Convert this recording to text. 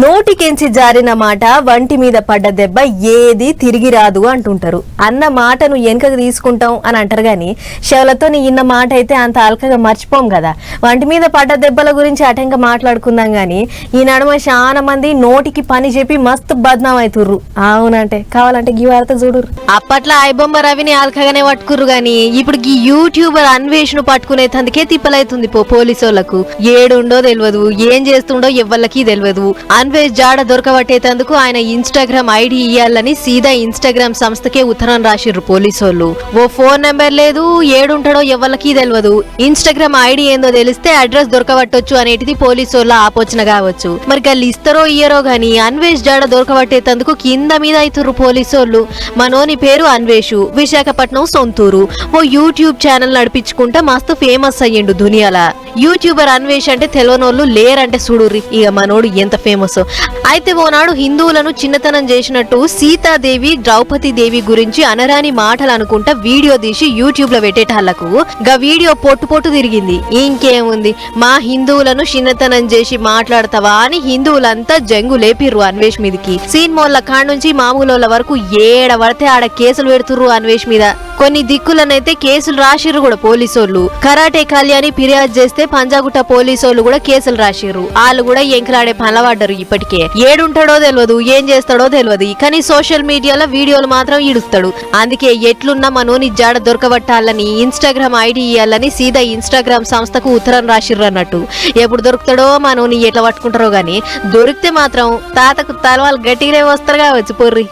నోటికెంచి జారిన మాట వంటి మీద పడ్డ దెబ్బ ఏది తిరిగి రాదు అంటుంటారు. అన్న మాటను వెనుకకు తీసుకుంటాం అని అంటారు గాని శవలతో ఇన్న మాట అయితే అంత అల్కగా మర్చిపోం కదా. వంటి మీద పడ్డ దెబ్బల గురించి అటంగా మాట్లాడుకుందాం గాని ఈ నడుమ చాలా మంది నోటికి పని చెప్పి మస్తు బద్నాం అవుతుర్రు. అవునంటే కావాలంటే గీ వార్త చూడుర్రు. అప్పట్లో ఐబొమ్మ రవిని అల్కగానే పట్టుకుర్రు గాని ఇప్పుడు ఈ యూట్యూబర్ అన్వేష్ ను పట్టుకునే తందుకే తిప్పలైతుంది పోలీసోళ్లకు. ఏడుండో తెలియదు, ఏం చేస్తుండో ఎవ్వళ్ళకి తెలియదు. అన్వేష్ జాడ దొరకబట్టేందుకు ఆయన ఇన్స్టాగ్రామ్ ఐడి ఇయ్యాలని సీదా ఇన్స్టాగ్రామ్ సంస్థకే ఉత్తరం రాసిర్రు పోలీసోళ్ళు. ఓ ఫోన్ నెంబర్ లేదు, ఏడుంటాడో ఎవ్వళ్ళకి తెలియదు. ఇన్స్టాగ్రామ్ ఐడి ఏందో తెలిస్తే అడ్రస్ దొరకబట్టొచ్చు అనేటిది పోలీసోళ్ళ ఆపోచన కావచ్చు. మరి వాళ్ళు ఇస్తారో ఇయ్యరో గాని అన్వేష్ జాడ దొరకబట్టేందుకు కింద మీద అవుతుర్రు పోలీసోళ్ళు. మనోని పేరు అన్వేష్, విశాఖపట్నం సొంతూరు. ఓ యూట్యూబ్ ఛానల్ నడిపించుకుంటా మస్తు ఫేమస్ అయ్యిండు దునియాల. యూట్యూబర్ అన్వేష్ అంటే తెలవనోళ్ళు లేరంటే చూడుర్రి ఇక మనోడు ఎంత ఫేమస్. అయితే ఓనాడు హిందువులను చిన్నతనం చేసినట్టు సీతాదేవి ద్రౌపది దేవి గురించి అనరాని మాటలు అనుకుంటా వీడియో తీసి యూట్యూబ్ లో పెట్టేటాళ్లకు గా వీడియో పొట్టు తిరిగింది. ఇంకేముంది, మా హిందువులను చిన్నతనం చేసి మాట్లాడతావా అని హిందువులంతా జంగు లేపిర్రు అన్వేష్ మీదకి. సీన్మోళ్ల కాడ నుంచి మామూలు వరకు ఏడ పడితే ఆడ కేసులు పెడుతుర్రు అన్వేష్ మీద. కొన్ని దిక్కులనైతే కేసులు రాసిర్రు కూడా పోలీసోళ్ళు. కరాటే కళ్యాణి ఫిర్యాదు చేస్తే పంజాగుట్ట పోలీసోళ్ళు కూడా కేసులు రాసిర్రు. వాళ్ళు కూడా ఎంకలాడే పనలబడ్డారు. ఇప్పటికే ఏడుంటాడో తెలియదు, ఏం చేస్తాడో తెలియదు, కానీ సోషల్ మీడియాలో వీడియోలు మాత్రం ఈడుస్తాడు. అందుకే ఎట్లున్నా మనోని జాడ దొరకబట్టాలని ఇన్స్టాగ్రామ్ ఐడి ఇయ్యాలని సీదా ఇన్స్టాగ్రామ్ సంస్థకు ఉత్తరం రాసిర్రు అన్నట్టు. ఎప్పుడు దొరుకుతాడో మనోని ఎట్లా పట్టుకుంటారో గాని దొరికితే మాత్రం తాతకు తలవాళ్ళు గట్టిగానే వస్తారు కావచ్చు పొర్రి.